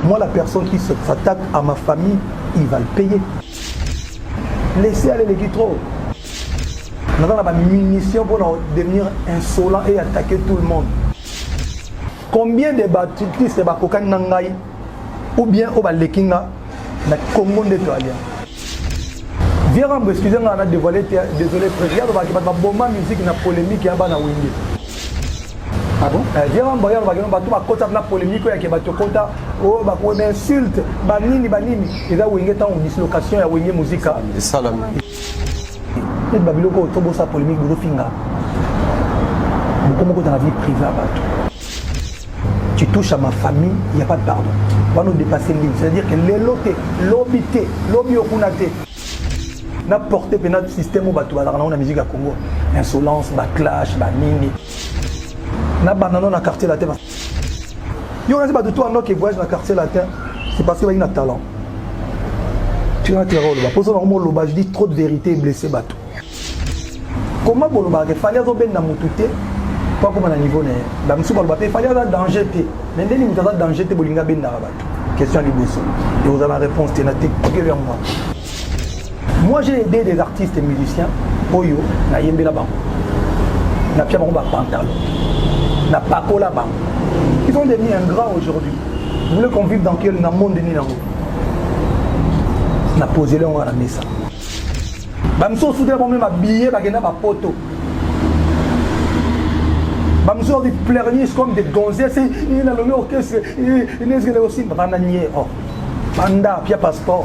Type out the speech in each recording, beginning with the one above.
Moi, la personne qui s'attaque à ma famille, il va le payer. Laissez aller les guitros. Nous avons une munition pour devenir insolent et attaquer tout le monde. Combien de bâtisses de Bakokan Nangaï ou bien au Balekinga na Congo de Toalia. Viens, excusez-moi, on a dévoilé, désolé, regarde, on va bomber la musique, na polémique, il y a un Windi. Ah bon? Viens, on va faire une polémique, il y a une insulte, banini, il y a une dislocation, il y a une musique. Et ça, là. Et Babiloko, autour de sa polémique, il y a beaucoup dans la vie privée. Tu touches à ma famille, il n'y a pas de pardon. On va nous dépasser une ligne. C'est-à-dire que les lotés, l'obité, l'obiokunate, n'a porté notre système où on a la musique à Congo. Insolence, backlash, banini. N'a banane dans le quartier latin. Il y a pas de tout un qui voyage dans le quartier latin, c'est parce qu'il y a un talent. Tu as un terreau là-bas. Pour ça, je dis trop de vérité et blessé bateau. Comment vous le fallait bien dans pas comme à niveau là monsieur il fallait avoir danger mais dès que vous avez danger te bolinga ben na question liboso et vous avez la réponse thématique vers moi j'ai aidé des artistes et musiciens oyo na yembela bango na pia bango ba pantalon na pakola bango ils sont devenus ingrats aujourd'hui vous voulez qu'on vive dans quel monde ni nango na poser on va mettre ça ba monsieur soudé ba même habillé ba gena ba poto. Nous avons des plaignés comme des gonzesses, il a le orchestre, il est aussi bananier, panda, puis passeport.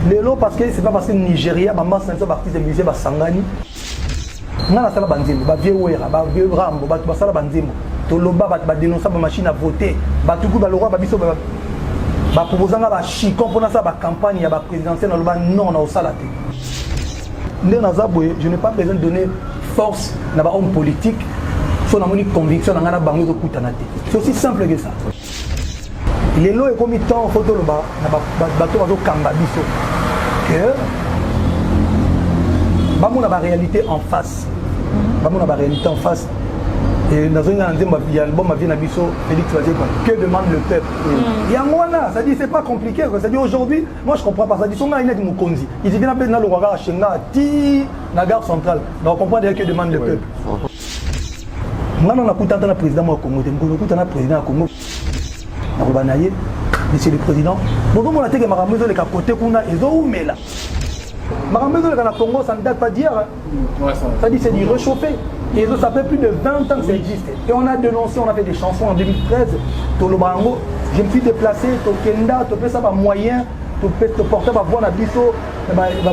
Les lots parce que c'est pas parce que Nigeria, maman c'est un artiste de musée, Sangani. On a la salle banzimo, vieux Wera, vieux Rambo, la salle banzimo. Toloba va dénoncer ma machine à voter, tout le roi Babiso va proposer un chicon pour ça, campagne, la présidentielle, non, on a au salade. Je n'ai pas besoin de donner force à l'homme politique. Son conviction dans la banque de Koutanate. C'est aussi simple que ça. Les lois est comme il temps en photo le bas, bateau à Kambabiso. Que Bamou a la réalité en face. Bamou a la réalité en face. Et dans un album ma vie Nabiso, Félix va dire que demande le peuple. Il y a moi là, ça dit c'est pas compliqué. Ça dit aujourd'hui, moi je comprends pas. Ça dit son gars il est de Mukonzi. Il dit bien dans le Ouaga à Chenga, ti la gare centrale. Donc on comprend déjà que demande le peuple. Moi, je suis le président du Congo. Je suis le président du Congo. Monsieur le président, je suis le côté Congo, ça ne date pas d'hier. Ça dit c'est du réchauffé. Et ça fait plus de 20 ans que ça existe. Et on a dénoncé, on a fait des chansons en 2013. Je me suis déplacé, Kenda, tu fais ça par moyen, tu peux te porter par voie Nabiso,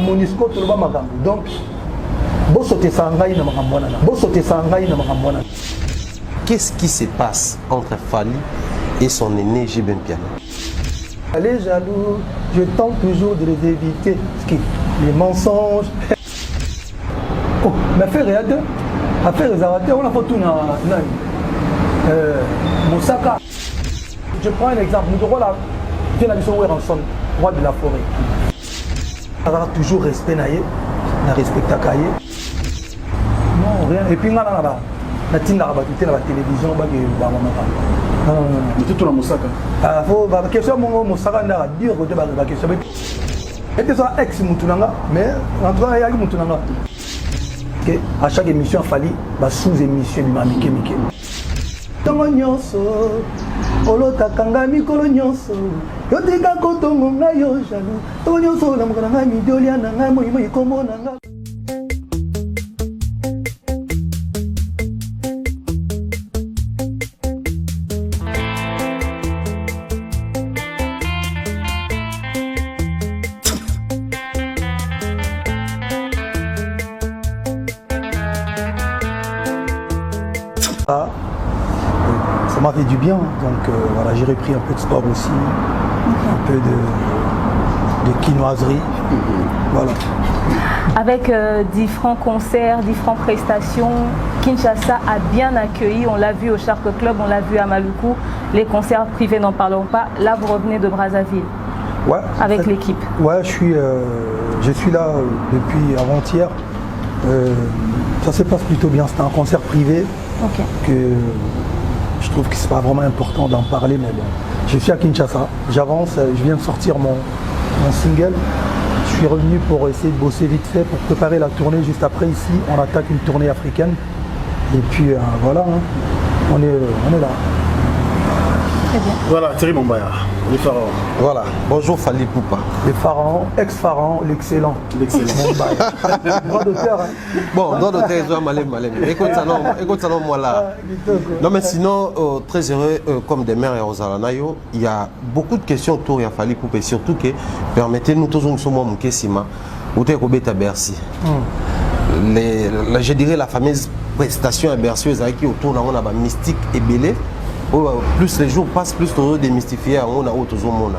Monisco, tu le vas magambo. Donc, qu'est-ce qui se passe entre Fally et son aîné J-Ben Piana? Les jaloux, je tente toujours de les éviter. Les mensonges. Oh, mais affaire Zawaté, on a fait tout dans Moussaka. Je prends un exemple. Nous devons la Ranson, roi de la forêt. On a toujours respect, on a respecté Kaye. Non, rien. Et puis, on a la télévision, mais tout la Moussaka. La question de Moussaka, dire que la question est ex Moutounanga, mais en tout cas, il y a Moutounanga. À chaque émission, il fallait sous-émission, il Mike. Tongo nyonso, olota kanga mikolo nyonso, yotika kotongo ngayo jaloux. Tongo nyonso na mukana ngai midolia na ngai moi moi kombo na ngai. Ça m'a fait du bien, donc voilà, j'ai repris un peu de sport aussi, un peu de quinoiserie, voilà. Avec différents concerts, différentes prestations, Kinshasa a bien accueilli, on l'a vu au Shark Club, on l'a vu à Maluku, les concerts privés n'en parlons pas, là vous revenez de Brazzaville, ouais, avec l'équipe. Ouais, je suis là depuis avant-hier, ça se passe plutôt bien, c'était un concert privé que je trouve que c'est pas vraiment important d'en parler, mais bon. Je suis à Kinshasa, j'avance, je viens de sortir mon single. Je suis revenu pour essayer de bosser vite fait pour préparer la tournée. Juste après ici, on attaque une tournée africaine. Et puis voilà, hein. on est là. Très bien. Voilà, Thierry Mombaya, les pharaons. Voilà, bonjour Fally Poupa. Les pharaons, ex-pharaons, l'excellent. L'excellent. Droit d'auteur. Hein. Bon, droit d'auteur, je dois m'aller. Écoute ça non, moi là. Non, mais sinon, très heureux, comme des mères et Rosalanayo, il y a beaucoup de questions autour de Fally Poupa et surtout que, permettez-nous tous, nous sommes en Kessima, ou t'es à Bercy. Je dirais la fameuse prestation à Bercy, qui autour de la mystique et belé. Plus les jours passent, plus on démystifier on a autre monde.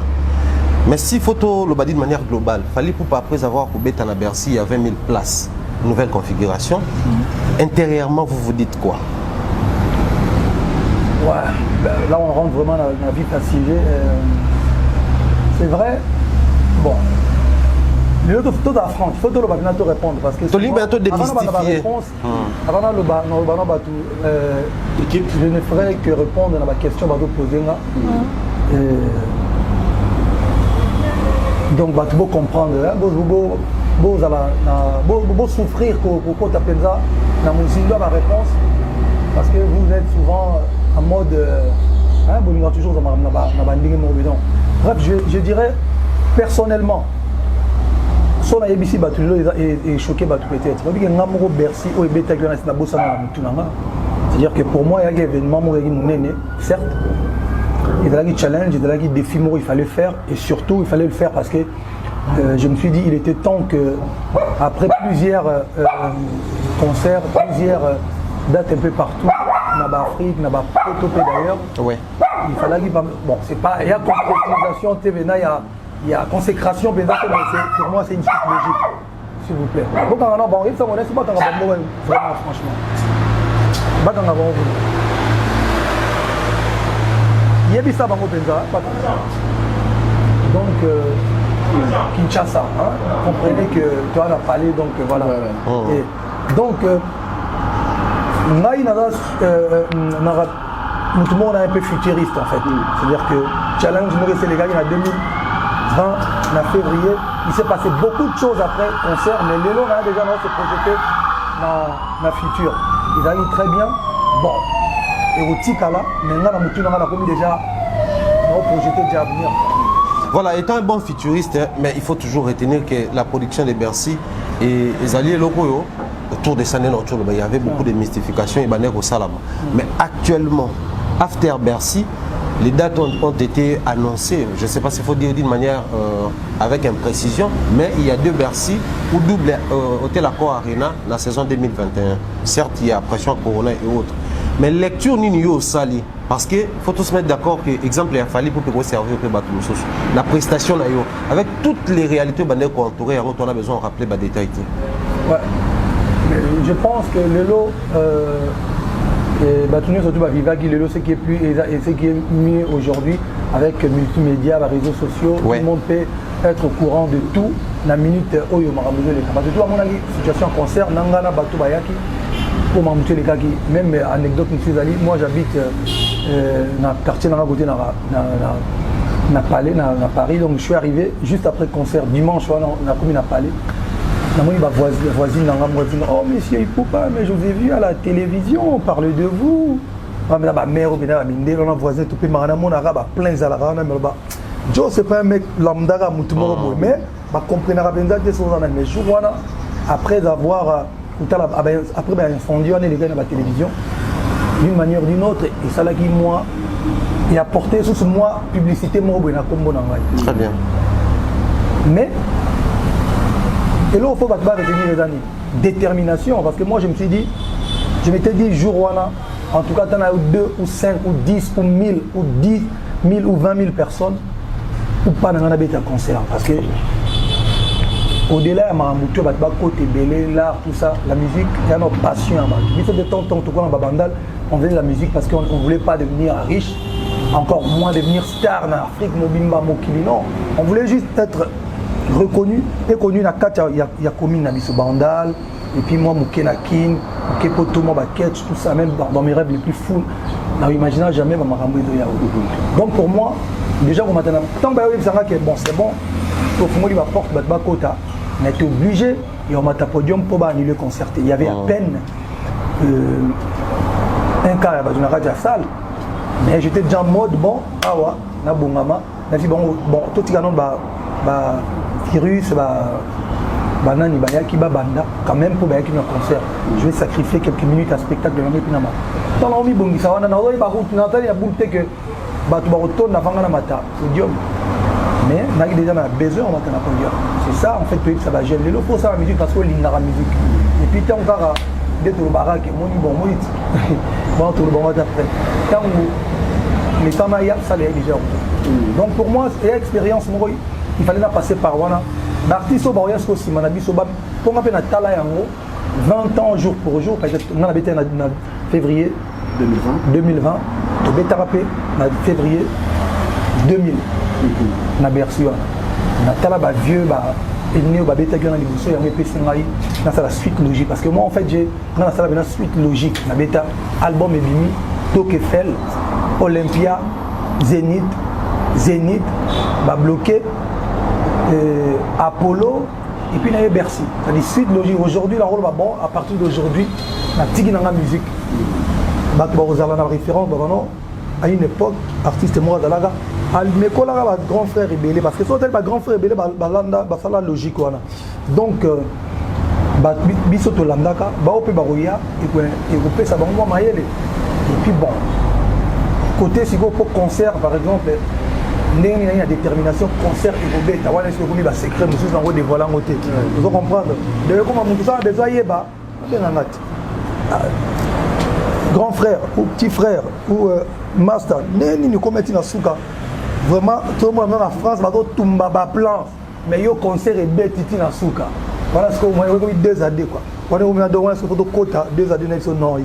Mais si photo le badi de manière globale, Fally Poupa après avoir coupé à Bercy, il y a 20 000 places, nouvelle configuration. Intérieurement, vous vous dites quoi? Ouais, ben, là on rentre vraiment dans la vie facile. C'est vrai. Bon. Il faut la France, il faut que le bâtiment te répondre parce que bientôt démystifier. Avant l'équipe, je ne ferai que répondre à la question que vous posez là. Donc vous comprendre, vous souffrir pour taper ça dans ma réponse parce que vous êtes souvent en mode vous toujours dans ma bref, je dirais personnellement. So na yebisi batu lelo et choqué batu peut-être. Parce que ngamoko Bercy o ebeta que na bossa na mutunanga. C'est-à-dire que pour moi il y a un événement mo yaki munene, certes. Il y a des challenges, il y a des défis il fallait faire et surtout il fallait le faire parce que je me suis dit il était temps que après plusieurs concerts, plusieurs dates un peu partout, dans l'Afrique, dans le d'ailleurs. Ouais. Il fallait qu'il bon, c'est pas il y a concrétisation TVNA il y a consécration, mais pour moi c'est une suite logique, s'il vous plaît. Donc quand on a bon, ça on est pas dans la bonne vraiment franchement. Pas dans la bonne. Il y a ça bango penza, pas comme ça. Donc Kinshasa, hein, comprenez que tu as parlé donc voilà. Et donc tout le monde est un peu futuriste en fait. C'est-à-dire que challenge c'est les gars il y a 2000 en février, il s'est passé beaucoup de choses après le concert, mais Lélo a déjà se projeté dans le futur. Ils arrivent très bien. Bon, et au Tikala, maintenant, on a commis déjà projeté déjà à venir. Voilà, étant un bon futuriste, mais il faut toujours retenir que la production de Bercy et les alliés locaux, autour des Sanén, il y avait beaucoup de mystifications et au Salama. Mais actuellement, after Bercy, les dates ont été annoncées, je ne sais pas s'il faut dire d'une manière avec imprécision, mais il y a deux Bercy ou double Hôtel Accor Arena la saison 2021. Certes, il y a pression Corona et autres. Mais lecture ni au Sali, parce qu'il faut tous se mettre d'accord que, exemple, il a fallu pour pouvoir servir la prestation, avec toutes les réalités qu'on entourait, on a besoin de rappeler les détails. Ouais. Mais je pense que le lot. Et surtout Vivagi, ce qui est plus et ce qui est mieux aujourd'hui avec multimédia, les réseaux sociaux, tout le monde peut être au courant de tout la minute où il y a parce que tout à mon avis, situation concert, Nangana Batou Bayaki, pour m'emboucher les gars qui, même anecdote, moi j'habite dans le quartier dans Paris, donc je suis arrivé juste après le concert, dimanche, on a commis à Palais. La voisine m'a dit « Oh, monsieur Ipoupa, mais je vous ai vu à la télévision, on parle de vous. » Ma mère, on a voisin, tout le monde a plein de gens. Joe, c'est pas un mec lambda, mais je comprends bien que c'est un jour après avoir incendié les gars dans la télévision, d'une manière ou d'une autre, et ça l'a dit moi, et apporté sous moi publicité, très bien. Mais et là, il faut retenir les années. Détermination, parce que moi, je me suis dit, je m'étais dit, jour en tout cas, tu en as 2 ou 5 ou 10 ou 1000 ou 10 000 ou 20 000 personnes, ou pas dans un concert. Parce que, au-delà, il y a côté belé, l'art, tout ça, la musique, il y a notre passion. Il faut de temps en temps, tout comme Babandal, on faisait de la musique parce qu'on ne voulait pas devenir riche, encore moins devenir star en Afrique, Mobimba, Mokili, non. On voulait juste être reconnu et connu na kata il y a commis na biso bandal et puis moi Moukenakin Kepoto moi Baketch tout ça même dans mes rêves les plus fous n'imaginais jamais Marambo Edoya. Donc pour moi, déjà, maintenant, tant que bon, c'est bon, pour que je porte Batbakota, on a été obligé, et on m'a tapé podium pour annuler le concert. Il y avait à peine un cas dans la radio salle, mais j'étais déjà en mode bon, ah ouais, na bon maman, on a dit bon, tout le monde virus, banani, qui banda, quand même pour un concert. Je vais sacrifier quelques minutes à spectacle de l'année Pinama. Dans la vie, bon, ça va, on a route, on a dit que tu vas retourner avant la matin, podium. Mais on a déjà besoin de mettre un podium. C'est ça, en fait, ça va gêner. Il faut ça la musique parce qu'il y a la musique. Et puis, tant qu'on a des tours baraques, mon bon, bon, tout le monde après. Tant que les femmes aillent, ça les déjà. Donc, pour moi, c'est une expérience, il fallait la passer par là. L'artiste au Baroyas aussi, mon ami, pour moi, on a Tala Yango, 20 ans jour pour jour, on a habité en février 2020, au Bétarapé, en février 2000. Na Bercy na tala ba vieux ba ennemi ba beta gana libuso ya ngepesi ngai na ça la suite logique parce que moi en fait j'ai na ça la suite logique na beta album ebimi Tok Eiffel Olympia Zénith ba bloqué Apollo et puis na Bercy ça dit suite logique aujourd'hui la rôle va bon à partir d'aujourd'hui na tigi na musique ba ba ozala na référence ba non à une époque artiste moi dalaga mais quand on a grand frère rebelle parce que si on a grand frère rebelle c'est la logique donc biso to landaka ba ope baroya et ko pesa bango mayele et puis bon côté si pour concert par exemple il y a une détermination concert et robeta wana est-ce que vous ba secret monsieur sango dévoiler en côté vous comprendre de comment mon ça besoin yeba grand frère ou petit frère ou master ni commettre na souka. Vraiment, tout le monde en France va tout ba plan, mais yo concert et bête titi na souka. Voilà ce que moi j'ai 2 années quoi. On est au milieu de on est sur quota 2 années non,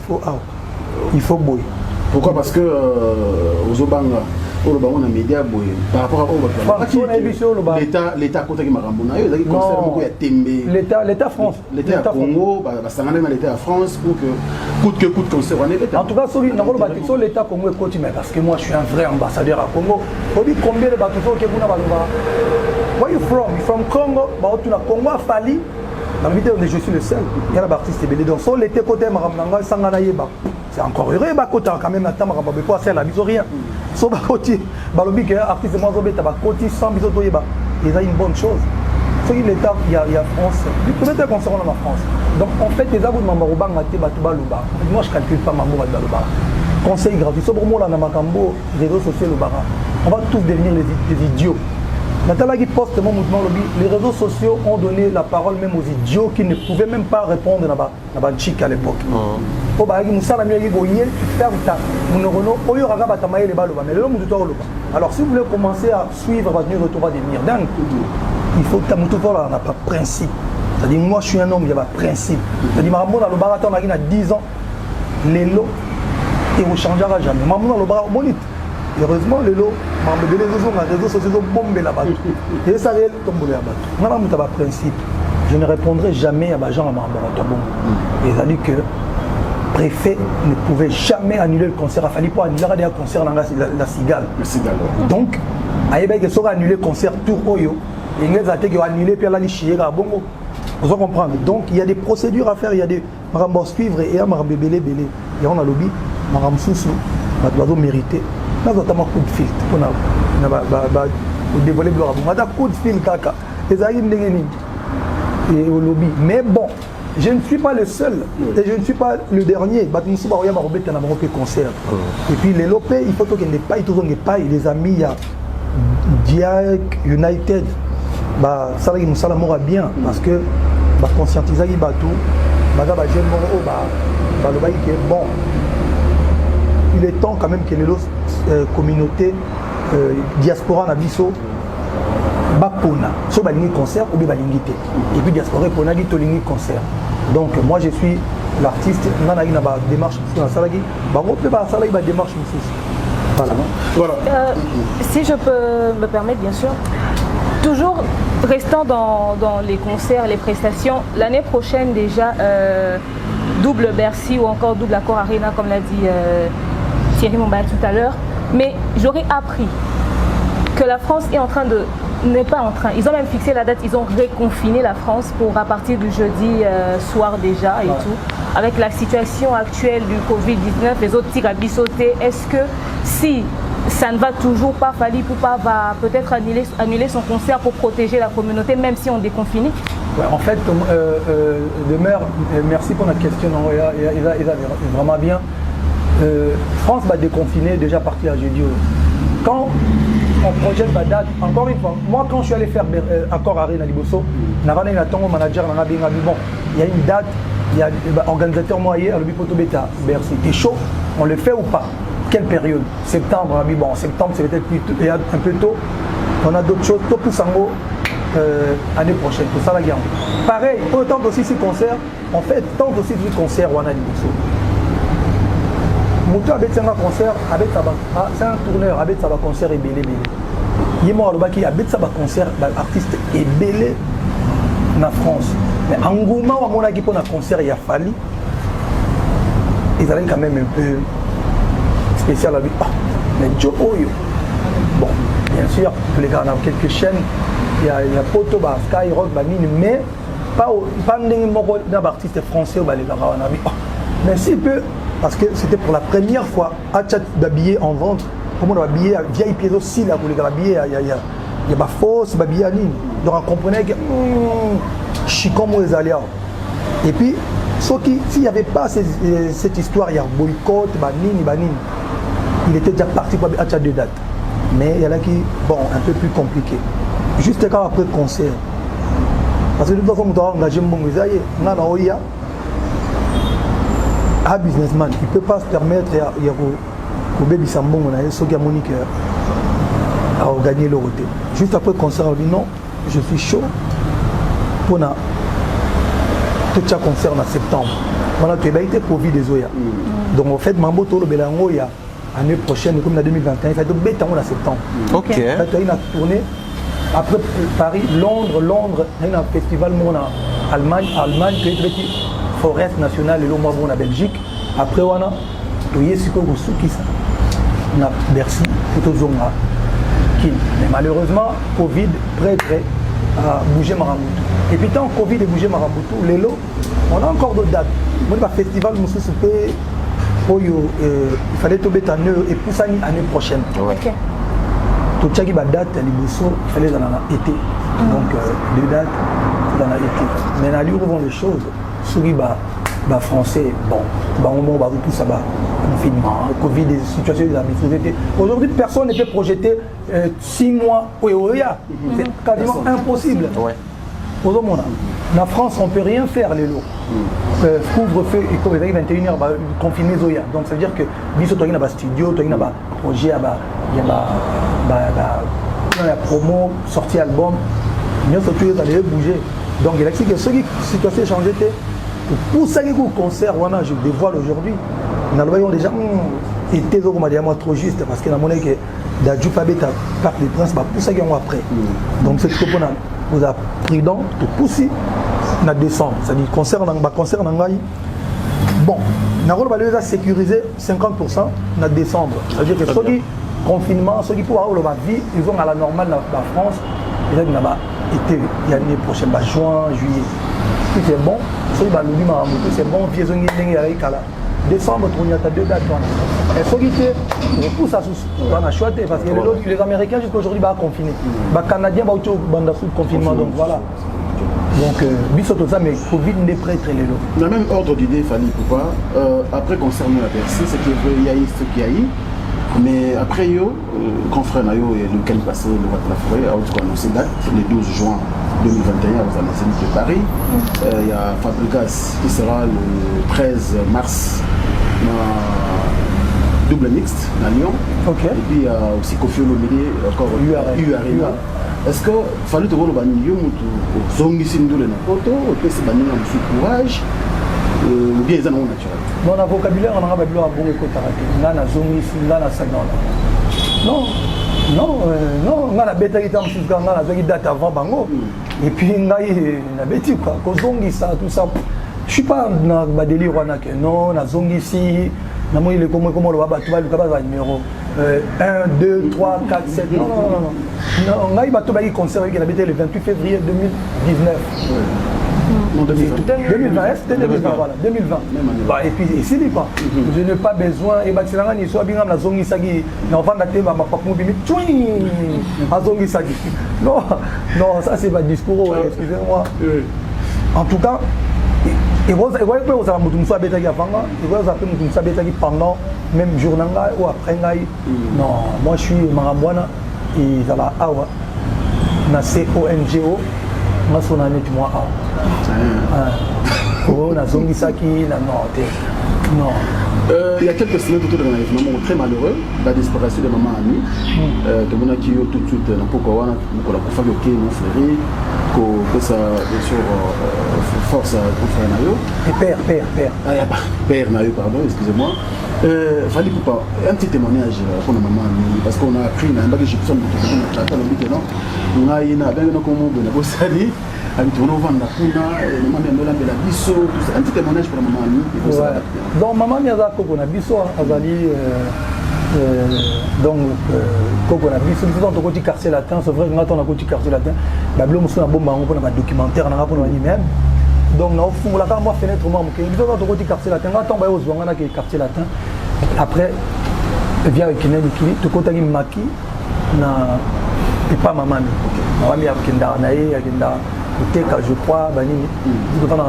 il faut boy. Pourquoi? Parce que aux Obanga on a média boy par rapport à l'État côté qui m'a rambona il y a des concerts beaucoup ya tembe l'État France l'État Congo ba sangana na l'État France pour que coûte concert on est en tout cas sur l'État Congo est continue parce que moi je suis un vrai ambassadeur à Congo on dit combien de bateaux que vous n'avez pas where you from Congo ba tu na Congo a fallu dans vidéo je suis le seul il y a l'artiste belé donc sur l'été côté marambanga sangana yeba c'est encore heureux ba côté quand même na tamara ba pas faire la biso rien so ba côté balobi que artiste moi zobeta ba côté sans biso to yeba c'est une bonne chose c'est que l'état il y a France peut-être concernant la France donc en fait les abonnements marobanga te batu baluba moi je calcule pas mambo baluba conseil gratuit so pour moi là na makambo réseaux sociaux le bara on va tous devenir des idiots. Nathalie qui poste mon mouvement lobby, les réseaux sociaux ont donné la parole même aux idiots qui ne pouvaient même pas répondre à la chic à l'époque. Alors si vous voulez commencer à suivre votre retour à devenir dingue, il faut que tu aies un principe. C'est-à-dire moi je suis un homme, il y a un principe. C'est-à-dire dans le baraton il a 10 ans, les lots, et vous ne changera jamais. Maman dans le baraton, heureusement les lots, les réseaux sociaux ont bombé la balle. Et ça réel tombe la balle. On a un principe. Je ne répondrai jamais à ma gens à Marabaratabon. Et ça dit que le préfet ne pouvait jamais annuler le concert. Il fallait pas annuler un concert dans la Cigale. Donc, il faut annuler le concert Tour Oyo. Et il a été annulé puis il a liché à Bongo. Vous comprenez. Donc, il y a des procédures à faire. Il y a des marambos suivre et marambélé. Et on a lobby, maram sousou, doit mériter. Nous avons un coup de fil pour dévoiler le blog. Nous avons un coup de fil kaka. Et au lobby. Mais bon, je ne suis pas le seul et je ne suis pas le dernier. Concert. Et puis les lopés, il faut que les pailles, les amis, il y a Diak United. Ça va bien parce que conscientiser les bateaux, bon. Il est temps quand même que les communautés diaspora nabiso bapona so balingi concert ou bien balingité et puis diaspora pona gi tolingi concert. Donc moi je suis l'artiste nana na ba démarche sur la salagi ba rope ba salagi ba démarche voilà. Si je peux me permettre bien sûr, toujours restant dans les concerts, les prestations, l'année prochaine déjà double Bercy ou encore double Accor Arena comme l'a dit Thierry Mombaya tout à l'heure, mais j'aurais appris que la France est en train de... n'est pas en train, ils ont même fixé la date, ils ont réconfiné la France pour à partir du jeudi soir déjà et tout. Avec la situation actuelle du Covid-19, les autres tirent à bisauter. Est-ce que si ça ne va toujours pas, Fally Ipupa va peut-être annuler son concert pour protéger la communauté, même si on déconfine? Ouais, en fait, Demeure, merci pour notre question, il a vraiment bien. France va déconfiner déjà à partir de jeudi. Quand on projette la date, encore une fois, moi quand je suis allé faire accord à Arena Liboso, il y a une date, il y a organisateur moyen à l'Obipoto-Beta, Bercy. T'es chaud, on le fait ou pas? Quelle période? Septembre, bon, septembre c'est peut-être un peu tôt. On a d'autres choses, tout pour Sango, année prochaine, pour ça la guerre. Pareil, autant aussi ces concerts, on fait tant aussi de concerts à Arena Liboso. Moutou avec un concert, c'est un tourneur, avec un concert et belé. Il y a un concert, l'artiste est belé en France. Mais en Gouma, on a un concert, il y a Fally. Ils allaient quand même un peu spécial avec mais Joe Oyo. Bon, bien sûr, les gars, on a quelques chaînes, il y a Poto, Skyrock, mais pas d'artistes français. Mais si peu. Parce que c'était pour la première fois, achat d'habiller en vente, comme on a habillé vieille pièce aussi, là, pour les habiller, il y a des fausses, habillé à ligne. Donc on comprenait que je suis comme les alliés. Et puis, s'il n'y avait pas cette histoire, il y a boycott, il était déjà parti pour achat de date. Mais il y en a qui, bon, un peu plus compliqué. Juste quand après le concert. Parce que de toute façon, on doit engager mon visage, on a un businessman, il ne peut pas se permettre de gagner le roté. Juste après le concert, on dit non, je suis chaud pour tout ce concert en septembre. Voilà, tu as été Covid des Oya. Donc en fait, Mambo Tolo Belango, l'année prochaine, comme en 2021, il fait tout bête en septembre. Ok. Il y a une tournée. Après Paris, Londres, il y a un festival en Allemagne, qui est petit. Forest nationale et l'homme en Belgique. Après, on a Bercy, Photozonga. Mais malheureusement, Covid prêt à bouger Maramboutou. Et puis, tant Covid est bougé Maramboutou, les lots, on a encore d'autres dates. Moi, le festival, il fallait tomber en eux et pour ça, l'année prochaine. Ok. Tout ça qui va date, il fallait dans l'été. Donc, deux dates dans l'été. Mais là, où vont les choses? Ceux qui français, bon, au moment où tout ça va, confinement, Covid, des situations des habitudes. Aujourd'hui, personne ne peut projeter 6 mois. C'est quasiment impossible. Ouais. Aujourd'hui, en France, on ne peut rien faire, les lots. Couvre-feu, et comme il y a 21h, confiné Zoya. Donc ça veut dire que, biso, tu as un studio, tu as un projet, il y a la promo, sortie album, nous sommes tous allés bouger. Donc il y a que ceux qui situations changé. Pour ça que le concert, je dévoile aujourd'hui. Nous avons déjà été trop juste parce que la monnaie que d'Adjoufabé a Parc des Princes, pour ça qu'ils ont après. Donc c'est ce qu'on a prudent, tout pousser dans décembre. C'est-à-dire concert dans bon, nous avons sécurisé 50% en décembre. C'est-à-dire que ceux qui confinement, ceux qui peuvent avoir la vie, ils vont à la normale dans la France. Et là, été l'année prochaine, juin, juillet. Puis c'est bon, c'est bon, décembre, il y a 2 dates. Et ceux qui poussent à choisir parce que les Américains jusqu'à aujourd'hui vont confiner. Les Canadiens vont sous confinement, donc voilà. Donc, mais Covid n'est prêt très les lots. Dans le même ordre d'idée, Fally Ipupa, après concernant la Bercy, c'est qu'il y a eu ce qu'il y a eu. Mais après, confrère Nayo et lequel passé le vote de la forêt a annoncé date, le 12 juin 2021 aux Amazonies de Paris. Il y a Fabregas qui sera le 13 mars double mixte à Lyon. Okay. Et puis il y a aussi Kofi Olomide, encore U Arena. Est-ce que Fally te voir le bannier ou zongi sindule na photo ou peut se bannier en courage ou bien ils en ont naturel? Dans le vocabulaire, on a un bon écoute. On a zongi sindule non, on a la bête qui est en Suisse, on a la date avant Bango. Et puis on a la bête quoi, zongi ça, tout ça. Je ne suis pas dans le délire, non, on a zongi ici. Namoni le comment le waba tu vas le cabas numéro 1 2 3 4 7 non. On a eu bateau qui concert qui habité le 28 février 2019. Non, 2020. 2020, c'était 2020, voilà, 2020. Bah, et puis, ici, quoi. Je n'ai pas besoin, et si on soit bien la zone Isagi, on va dater ma papa mobile, à zone Isagi. Non, ça c'est pas discours, excusez-moi. En tout cas, et vous avez pendant même jour ou après non, moi je suis Marabouana et ça va awa na CONGO moi son année tu moi oh na zongi saki na non. Il y a quelques semaines autour de l'événement très malheureux, la disparition de maman Ami, que mon qui tout de suite n'a pas quoi, qu'on a pas fait ok, mon frère, que ça bien sûr force à ton frère Nayo. Et père. Ah, père Nayo, pardon, excusez-moi. Fallait pas un petit témoignage pour la maman Ami, parce qu'on a appris dans une égyptienne de la Colombie, non, on a eu un bien comment on a bossé. Un petit témoignage pour la maman Ami. Donc maman Miyazako on a biso azali donc koko na biso dans ton côté quartier latin c'est vrai que on a côté quartier latin ba blo muso na bomba on a documentaire na pour ni même donc na ofu la moi fenêtre moi que biso dans ton côté quartier latin on ba ozwanga na quartier latin après vient avec une équipe to côté maki na et pas maman maman mi akenda na ye akenda je crois banini tu vas na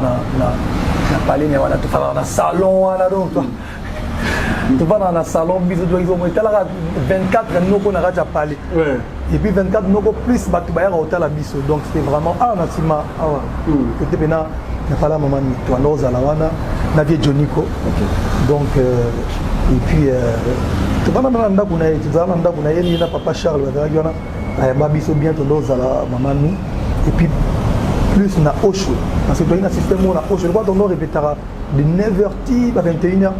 palais mais voilà tu vas dans le salon là donc tu vas dans le salon bisous ils ont été là 24 nous qu'on a déjà parlé et puis 24 nous plus batu ba hôtel à biso donc c'était vraiment na sima que tu bena na pas la maman toi nous ala wana na vie Joniko donc et puis tu vas dans ndako na tu vas dans ndako na yeli na papa Charles ba yana ba biso bientôt nous ala maman nous et puis plus na Osho parce que tu as un système où na Osho je crois qu'on répétera de 9h à 21h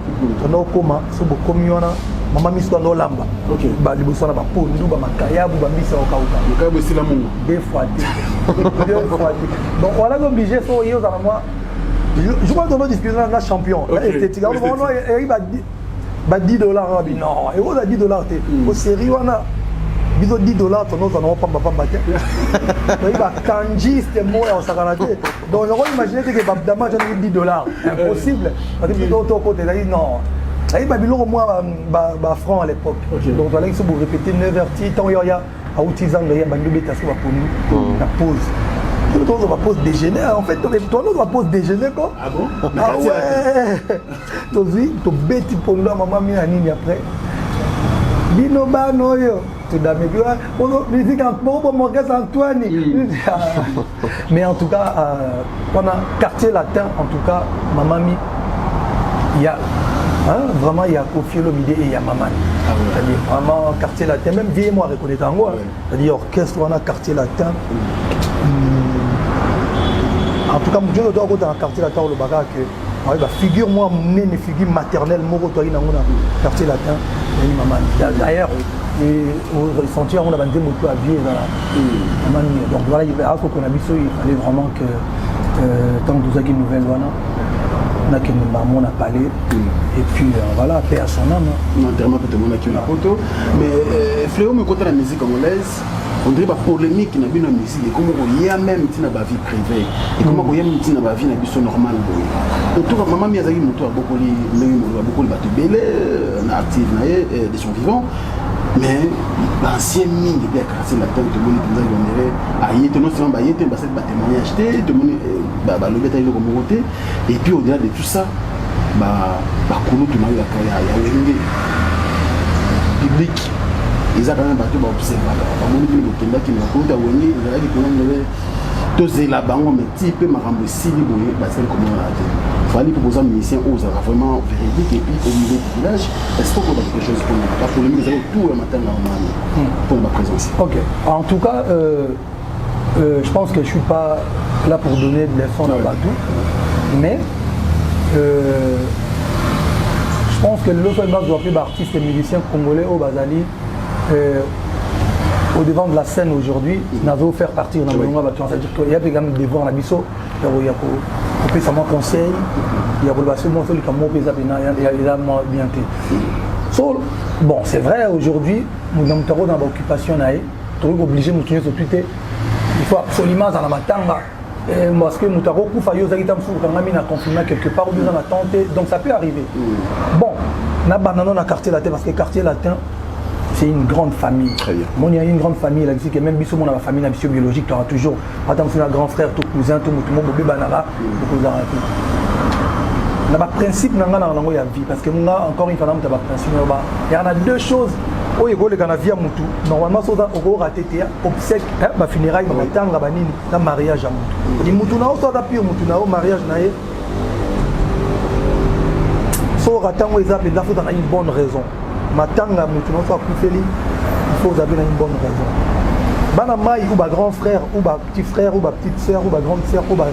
on a comment so bo komiona mama miso no lamba ba liboso na ba pondu ba makayabu ba misa o kauka makayabu sila mungu deux fois donc on a obligé so yo za moi je crois qu'on a discuté na champion esthétique on ba $10 non et on a $10 au série on a biso $10 tono za no pamba te oui ba kanji c'était moi au sakanate donc on imaginer que babdama $10 impossible parce que tout côté là non aí ba biloko moi ba franc à l'époque donc voilà il faut répéter 9h tant il y a à utiliser ya bandu beta so ba ponu la pause tout on va pause déjeuner en fait toi on va pause déjeuner quoi ah bon ah ouais to zi to beti ponu la maman mi nini après bino bano yo musique en Marcus Antoine. Mais en tout cas, pendant quartier latin, en tout cas, Mamami, il y a vraiment il y a Kofi Olomide et il y a Maman. C'est-à-dire vraiment quartier latin, même vieille moi reconnaître en moi. C'est-à-dire orchestre, on a quartier latin. En tout cas, je dois dire dans le quartier latin, le bagarre que figure moi, une figure maternelle, moi, dans le quartier latin, d'ailleurs. Et au ressenti on a bandé beaucoup à vie dans la donc voilà il fallait vraiment que tant que vous avez une nouvelle voilà on a que maman a parlé et puis voilà paix à son âme l'enterrement peut monde qui une photo mais Fléau me côté la musique congolaise on dirait pas polémique na bino musique et comment il y a même tina ba vie privée et comment il y a même tina ba vie na biso normal autour maman mi azaki moto beaucoup les batu belé na active na des gens vivants mais l'ancien mine de bien quartier latin tout le monde qui nous a donné non seulement bah yété bah c'est bah témoignage acheté tout le monde bah le bétail le communauté et puis au-delà de tout ça bah koulou tout le monde il y a wenge public ils ont quand même battu bah observer bah mon équipe le Kenya qui n'a pas eu wenge il y a qui connaît tous la bango mais type marambo sili boye bah c'est comme on a dit fallait proposer un musicien aux vraiment véridique et puis au niveau du village est-ce qu'on a quelque chose pour nous la polémique vous avez tout le matin normalement pour ma présence. Ok, en tout cas je pense que je suis pas là pour donner des leçons à Badou mais je pense que l'autre base doit appeler artistes et musiciens congolais au Bazali au devant de la scène aujourd'hui, nous avons fait partir dans le monde, c'est-à-dire qu'il y a des gamins devant la biso, peut ça moi conseil il y a relation moi sur les camots il y a bien so bon c'est vrai aujourd'hui nous sommes dans l'occupation naïe tout obligé nous tenir sur Twitter il faut absolument dans la matanga parce que nous avons beaucoup failli aux agitants sur le confinement quelque part ou dans la tente donc ça peut arriver bon na banano na quartier latin parce que quartier latin c'est une grande famille. Très bien. Moi, il y a une grande famille là, que même si on a la famille biologique, tu auras toujours. Attends, c'est un grand frère, ton cousin, ton bébé banara, ton cousin. On a un principe dans la vie parce que nous encore une fois, on a un principe. Il y en a deux choses. Oh, il y a la vie à Moutou. Normalement, on a raté obsèque, ma funéraille, ma tante, la mariage à Moutou. Les Moutou, on a pu Moutou, mariage, so raté, on a une bonne raison. Matanga mutu non soit kufeli il faut avoir une bonne raison bana mai ou ba grand frère ou ba petit frère ou ba petite sœur ou ba grande sœur ou ba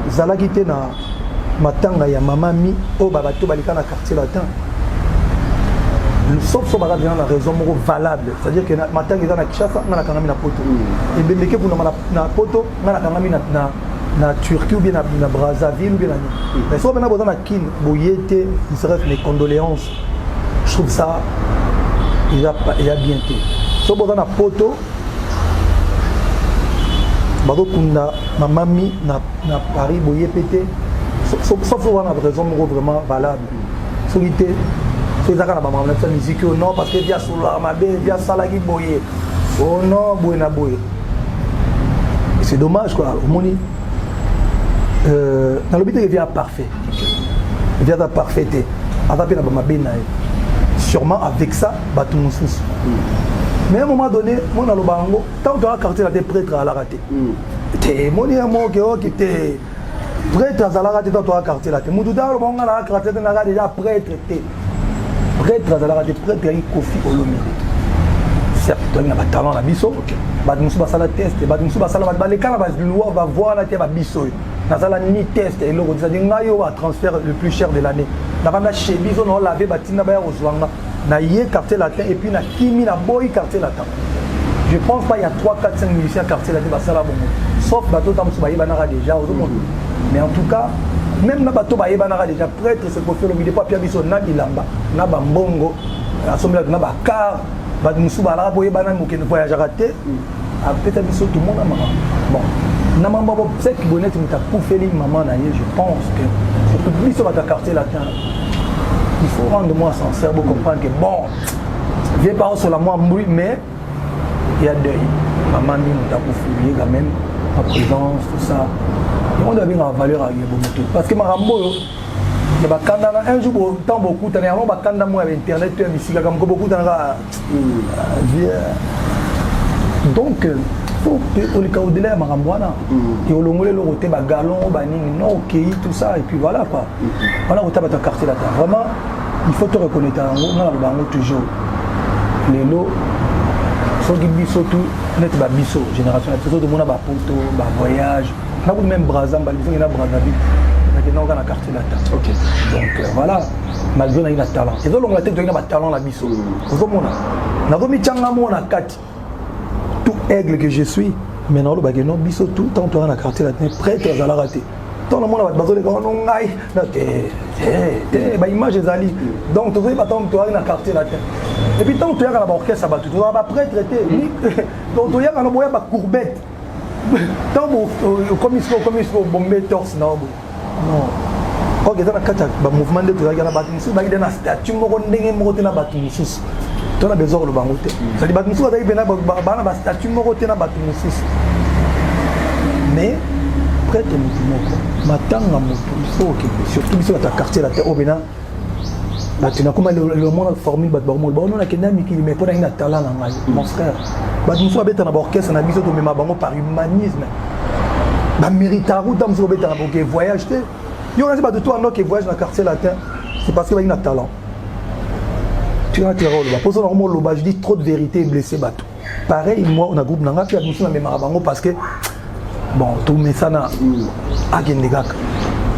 zalagité na matanga ya mama mi o ba bato balika na quartier latin sauf so ba la raison moko valable c'est à dire que matanga eza na Kinshasa na kangami na poto et bembeke pour na poto na kangami na Turquie ou bien na Brazzaville ou bien na mais so bana boza na kin boyete il serait mes condoléances. Je trouve ça, il a bien été. Si on a un poteau, ma mamie na Paris, boye pété, sauf qu'on a raison vraiment valable. Solité, c'est ça qu'on a la musique, non, parce que via Soula, via Salagi boye. Oh non, boye na boye. C'est dommage quoi, au moni. Dans le but, il vient parfait. Il vient à parfaité. Avant de ma bénaï. Sûrement avec ça, bateau moussous. Mais à un moment donné, mon alobango, tant que tu as quartier là, tu es prêtre à la rater. Tu es mon amour qui était prêtre à la rater, tu as quartier là. Tu es mon doudar, le bon à la quartier, tu as déjà prêtre. Prêtre à la rater, prêtre, tu as Kofi Olomide. Certes, tu as un talent à biso. Bateau moussous va la test, bateau moussous va la les cas va voir la tête à biso. Nazala ni test et l'euro ça dit ngayo va transfert le plus cher de l'année. Na bana chemise on lavé batina ba ozwanga na yé quartier latin et puis na kimi na boy quartier latin. Je pense pas il y a 3 4 5 musiciens quartier latin ba sala bongo. Sauf bateau tam so ba yebana déjà au monde. Mais en tout cas même na bateau ba yebana déjà prêtre c'est pour faire le vidéo pas pia biso na bilamba na ba mbongo asomela na ba car ba musu ba la boye bana mo ke voyage raté. Après ta biso tout le monde a maman. Bon. C'est que bonnet tu m'as coupé maman je pense que surtout plus sur ta quartier latin il faut rendre moi sincère pour comprendre que bon viens pas sur la moi mais il y a deuil maman m'a coupé quand même ma présence tout ça on doit bien avoir valeur à Yebomoto parce que ma rambo il y a un jour tant beaucoup t'as un ba kanda moi avec internet tu as ici comme beaucoup dans la donc au cas où délai marambouana et au long le côté ba galon baning non OK tout ça et puis voilà quoi voilà au tabac quartier là vraiment il faut te reconnaître on a le bango toujours les lots sont qui biso tout net ba biso génération tout le monde a ba poto ba voyage na vous même Brazzaville ils ont Brazzaville maintenant on a quartier là OK donc voilà malgré on a un talent et donc on a tête de talent la biso au monde na gomi tchanga mo na kati tout aigle que je suis, maintenant le bagage non biso tout tant tu as la quartier latin prêtre à la rater. Tant le monde a besoin de gars non aïe, bah image zali. Donc tu vois pas tant tu as la quartier latin. Et puis tant tu as la orchestre battu, tu vas pas prêtre traité. Donc tu as la boya ba courbette. Tant comme il faut bomber torse non. Non. Ok, dans la carte ba mouvement de tu as la battu, c'est ba dans statue mo ndenge mo te na battu sous. Tu as besoin de bangote. Ça dit que nous avons un statut moroté na batu musis. Mais prêtre mutu matanga mutu il faut que surtout sur ta quartier la terre obena batina comme le monde formule bat bango on a kenda miki mais pour un talent na mon frère bat nous soit beta na orchestre na biso to mema bango par humanisme ba méritaru tam so beta na boke voyage te yo na ba de toi no que voyage na quartier latin c'est parce que il a un talent. Tu as un terreau là-bas. Pour ça, je dis trop de vérité et blessé bateau. Pareil, moi, on a un groupe d'anga qui a mis sur la mémoire parce que, bon, tout met ça dans Agendegak.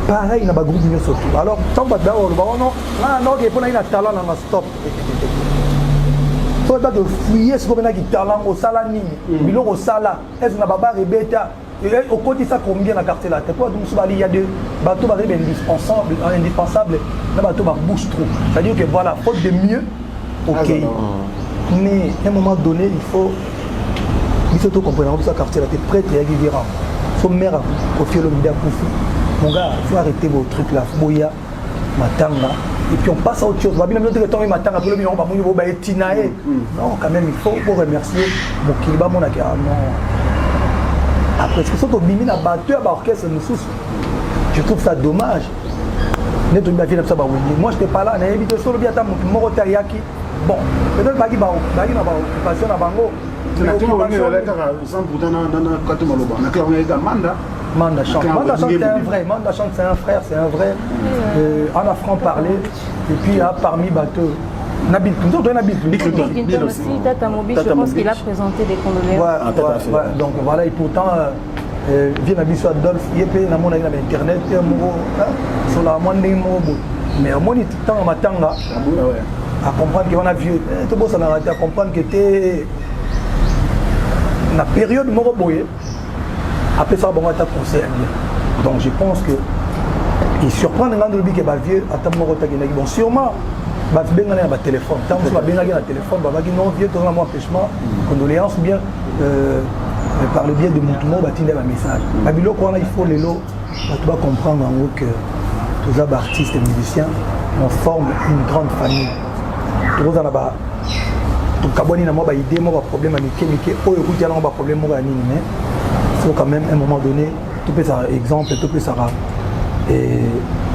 Pareil, il y a un groupe de surtout. Alors, tant que tu as un non, il faut un talent dans la stop. Il faut pas fouiller ce qu'on a qui talent au salani. Bilon au sala. Est-ce qu'on a baba rebeta? au côté ça combien la carte là. Toi, donc il y a des bateaux indispensables, les bateaux bouge trop. C'est-à-dire que voilà, faute de mieux, ok. Mais à un moment donné, il faut. Il faut comprendre que ça quartier là, t'es prêt, t'es guérant. Son mère a confié le média pour fou. Mon gars, il faut arrêter vos trucs là, Boya, Matanga. Et puis on passe à autre chose. Non, quand même, il faut remercier mon Kiliba, mon Akira. Après, c'est ça que Bimi a battu à l'orchestre, je trouve ça dommage. Moi, je n'étais pas là, je n'ai évité sur le biata, mon Rotariaki. Bon, peut-être pas qu'il y a une occupation à Bango. Manda chante c'est un frère, c'est un vrai. On a franc parlé. Et puis parmi bateaux, Nabil, aussi, Tata Mobile, je pense qu'il a présenté des condoléances. Donc voilà, et pourtant, vient Nabil sur Adolphe, il y a un internet, sur la moindre mais au moins il est temps à Matanga à comprendre qu'on a vieux. Tout le monde s'en a arrêté à comprendre que c'était la période Moroboye. Après ça, on va être conseil. Donc je pense que il surprend les gens de l'objet qui est vieux à ta mort. Bon, sûrement, il va y avoir un téléphone. Tant que il va y avoir un téléphone, il va y avoir un vieux, un empêchement, condoléances, bien par le biais de Moutoumou, il va y avoir un message. Il faut les lots, tu vas comprendre en gros que tous les artistes et musiciens, on forme une grande famille. Tout le monde a tout cabani na moi idée moi problème avec Kémiké oh écoute là on va problème moi mais il faut quand même à un moment donné tout peut ça exemple tout peut ça et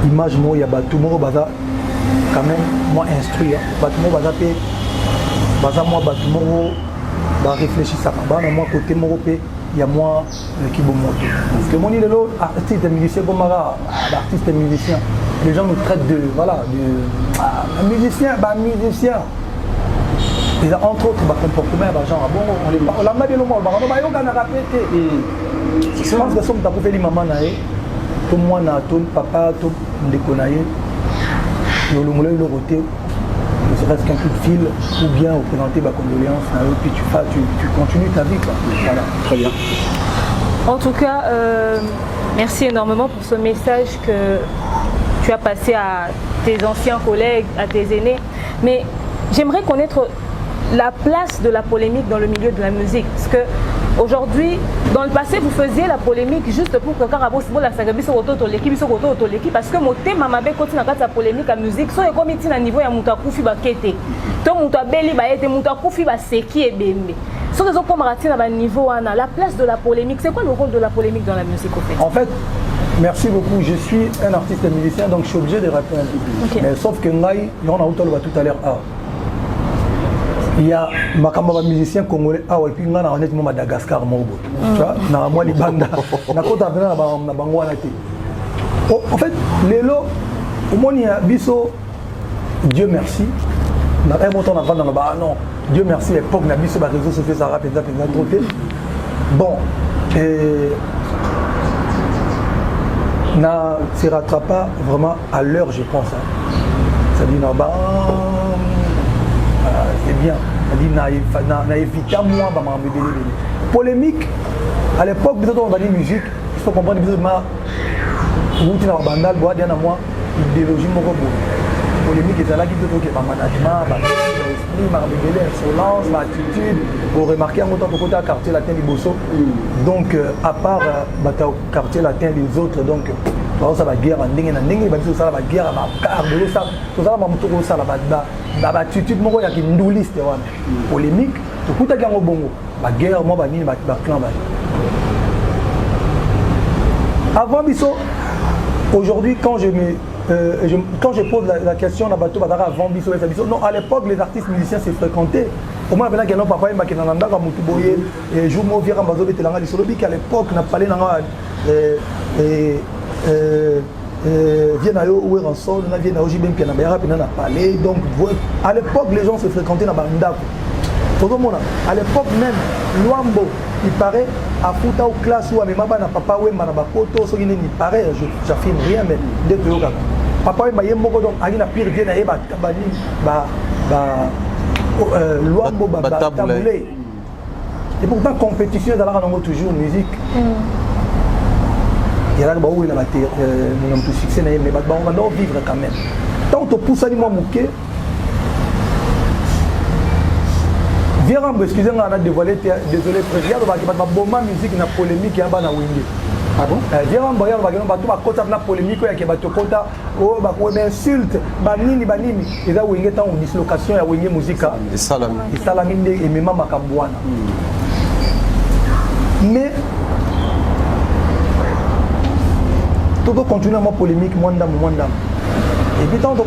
image moi il y a tout moi baza quand même moi instruire bateau moi baza moi bateau moi va réfléchir ça bah moi côté moi il y a moi qui bon moto parce que mon il est là artiste musicien comme mara artiste musicien les gens nous traitent de voilà de musicien et entre autres, comportement, on l'a bien le monde, on va y répéter. Je pense que si on a fait les mamans, tout le monde a tout papa, tout le déconnaillé, le roté, ne serait-ce qu'un coup de fil, ou bien représenter ma condoléance, puis tu continues ta vie. Voilà. Très bien. En tout cas, merci énormément pour ce message que tu as passé à tes anciens collègues, à tes aînés. Mais j'aimerais connaître la place de la polémique dans le milieu de la musique. Parce que aujourd'hui, dans le passé, vous faisiez la polémique juste pour que Karabos la Sagabi soit l'équipe, parce que mon thème m'a continue à la polémique à musique. So comme il à niveau ya Moutakufi ba kete. To Moutabeli ba ete Moutakufi ba seki et bembe. So les autres à ba niveau ana la place de la polémique. C'est quoi le rôle de la polémique dans la musique au fait? En fait, merci beaucoup. Je suis un artiste et musicien, donc je suis obligé de répondre. Okay. Mais sauf que Ngai, on a tout à l'heure. Il y a un musicien congolais et puis on a honnêtement Madagascar tu vois na moi les bandes na kota na bango wana té en fait les lots au moins il y a biso Dieu merci na un montant avant dans ba non Dieu merci l'époque na biso ba réseaux sociaux ça rapide trop bon et na se rattrape pas vraiment à l'heure je pense ça dit na ba c'est bien. On a évité moi polémique. À l'époque, on a dit musique. Il faut comprendre que moi, idéologie polémique est là qui te management, insolence, attitude. Vous remarquez en autant que le quartier latin du Bosso. Donc, à part le quartier latin des autres, donc. Ça va guerre en dingue, ça va guerre à ma carte, tout ça va la attitude, moi, il y a une douliste polémique, tout le monde bongo, la guerre, moi, ma clan. Avant, aujourd'hui, quand je pose la question à bateau, avant Bisso, non, à l'époque, les artistes musiciens se fréquentaient. Au moins, il y a un papa qui a un Moutuboye, et Joumo Vira Mbazo Betelanga, qui à l'époque n'a pas parlé viennent à où est en sol, on vient à Oji Ben Pianabera, puis on a parlé. Donc, à l'époque, les gens se fréquentaient dans Bandako. À l'époque même, Luambo, il paraît, à Fouta ou classe ou à Memaba, n'a pas oué, Manabakoto, il paraît, j'affirme rien, mais dès que papa oué, il y a un mot, donc, il y a pire, il y a Luambo, Taboulé. Et pourtant, compétition, dans la toujours musique. Il y a là où il a mon succès, mais on va vivre quand même. Tant que tu pousses à moi, Viens, excusez-moi, on a dévoilé, désolé, président, on va dire que musique na polémique et na wingé. Ah bon? Viens, on va dire que la polémique et que tu insulte, banini, et là wingé tant une dislocation et wingé musique. Et salami. Et salami et même makambouana. Mais tout doit continuer à polémique, moi ndam. Et puis tant que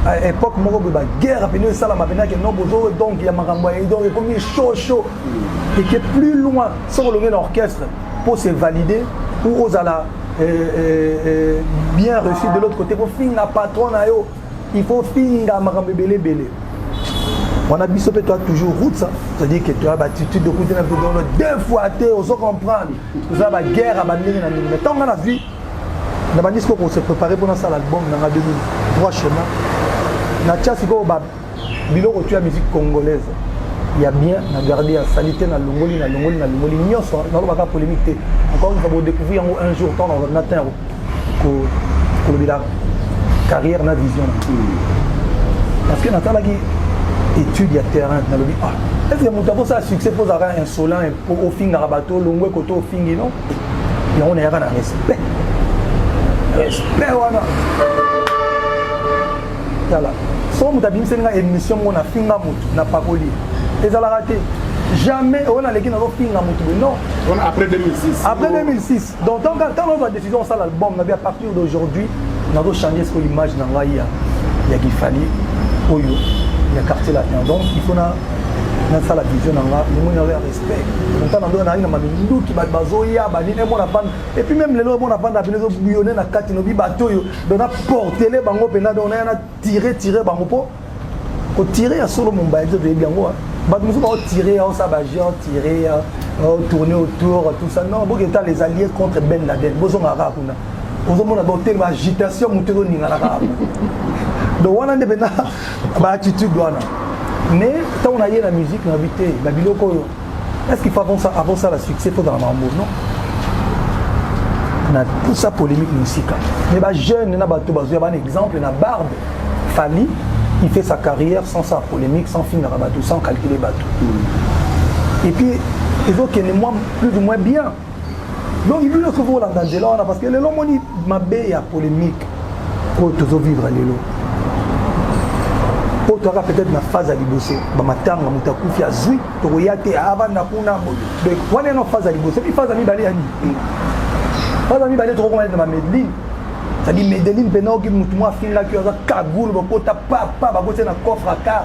à l'époque, il y a une guerre, il y a une donc il y a un chaud, et qui est plus loin, sur l'orchestre, pour se valider, ou aux ala bien reçu de l'autre côté, il faut finir la patronne, il faut finir la marambe belé. On a bisopé toi toujours route, ça. C'est-à-dire que tu as l'attitude de côté deux fois à terre, on se comprend. Vous avez la guerre à banner, mais tant qu'on a vu, on a dit qu'on s'est préparé pour ça l'album dans la 2003 chemin. Natia siko ba biloko tu la musique congolaise. Il y a bien na garder en salité na longoli nyonso na ba polémique té. Encore on va découvrir un jour temps dans matin ko bila carrière na vision. Parce que Natala qui étude ya terrain na lobi ah est-ce que mon tabo ça succès pose avoir insolent au fin na bateau longwe koto au fin non. Et on est à respect. Respect wana. Voilà. Si on a une émission, on a fait un parolier. Et ça l'a raté. Jamais on a les gens qui ont fait non. Après 2006. Après 2006. Donc, quand on a la décision, ça l'album, à partir d'aujourd'hui, on a changé ce que l'image dans il y a qu'il fallait, il y a quartier là. Donc, il faut dans ça la vision dans là, nous avons le respect. Longtemps on a une qui va bazoya, et puis même les gens on a pas d'appeler les bouillonner na kati no bi bateau yo, donc on a porté les bango pena donc on a tiré bango pour tirer à solo mon baïd de bien moi. Bah nous on tirer on s'abager, tirer, tourner autour tout ça. Non, bon étant les alliés contre Ben Laden. Bozo ngara kuna. Bozo mona donc tellement agitation mutero ni ngara. Donc on a des bena ba attitude douana. Mais quand on a eu la musique, on a habité, est-ce qu'il faut avant ça la succès pour dans la mambo? Non. On a tout ça polémique musique. Mais les jeunes, il y a un exemple, il y a Barbe, Fali, il fait sa carrière sans sa polémique, sans film de bateau, sans calculer bateau. Et puis, les autres qui sont plus ou moins bien. Donc, il veut que vous l'entendez là, parce que les gens m'a bé à polémique pour toujours vivre à l'élo. Tu auras peut-être ma phase à liboso, matanga mutakufi azui, toyate avant na kuna boyo. Donc on est en phase à liboso, puis phase à mi balé ani. Phase à mi balé trop comme dans ma Medellin. Ça dit Medellin beno qui mutuma finga qui a kagoul bokota papa ba boté na coffre à car.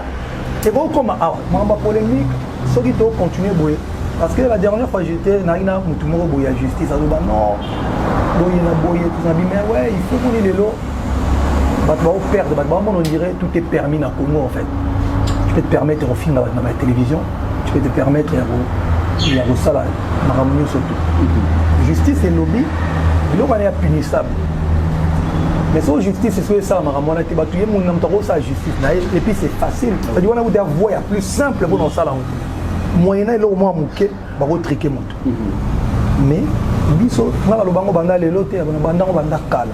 Et bon comme ma polémique, ce qui doit continuer boyer. Parce que la dernière fois j'étais na ina mutuma boya justice à ba non. Boyer na boyer tout ça mais ouais, il faut qu'on ait les lots. On dirait tout est permis dans le Congo en fait. Tu peux te permettre de filmer dans la télévision, tu peux te permettre de faire ça là, surtout. Justice et lobby, il est punissable. Mais si la justice c'est ça, on a été battu, on a ça justice. Et puis c'est facile. C'est-à-dire qu'on a des voies plus simples pour dans ça là. Moyennant le moins mouké, on va triquer mon tout. Mais biso, on a le bango banda les lotés, on a banda kala.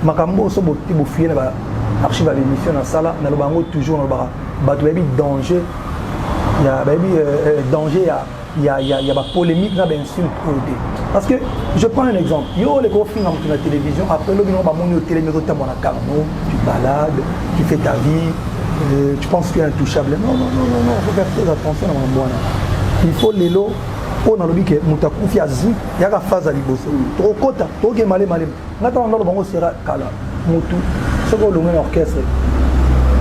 Makambo so botti bo fier na archive à l'émission dans ça là na le bango toujours na ba bato baby danger il y a baby danger il y a ba polémique na ben insulte côté parce que je prends un exemple yo les gros films dans la télévision après le bino ba moni au télé mais au temps na carno tu balades tu fais ta vie tu penses que tu es intouchable non faut faire très attention à mon bwana il faut les lots on a lobby que mutakufi azu ya ka phase à liboso trop kota to ke malé ngata on a le bango sera kala mutu soko longue orchestre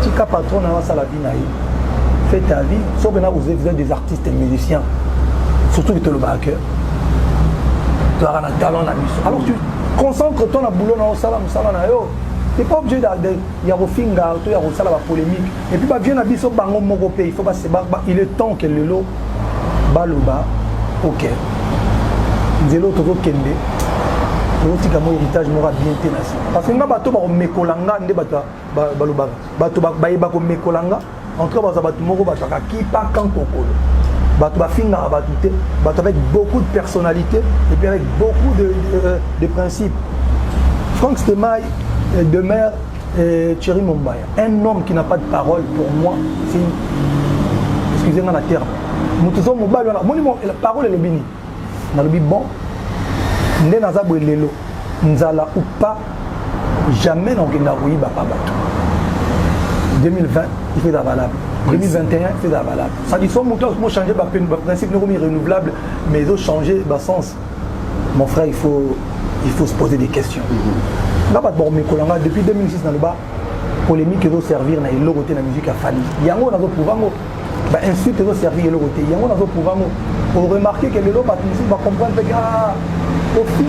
tika patron na ça la vie naï fais ta vie sauf que là vous êtes des artistes et musiciens surtout que tu le backer tu as un talent na mission alors tu concentres ton boulot na sala na yo t'es pas obligé de ya rofinga to ya sala ba polémique et puis ba vient na biso bango moko pe il faut pas se il est temps que le lot baloba ok nzelo to kende to tika mo héritage mora bien tenasi parce que nga bato ba mekolanga nde bato baloba bato ba ko mekolanga entre baza bato moko bato ka kipa kan kokolo avec beaucoup de personnalité et puis avec beaucoup de principes. Franck Stemai demeure Thierry Mumbaya. Un homme qui n'a pas de parole, pour moi, c'est excusez-moi la terme. La parole est le bini. On a le bon. Nzala ou pas, jamais on n'a pas bateau. 2020, il fait valable. 2021, il fait valable. Ça dit son moteur, moi changer le principe renouvelable, mais ils ont changé le sens. Mon frère, il faut se poser des questions. Depuis 2006, dans le bas, polémique qui doit servir dans le côté de la musique à Fali. Il y a un pouvoir, ensuite, il doit servir le côté. Il y a un pouvoir. Pour remarquer que les lots va comprendre que au fin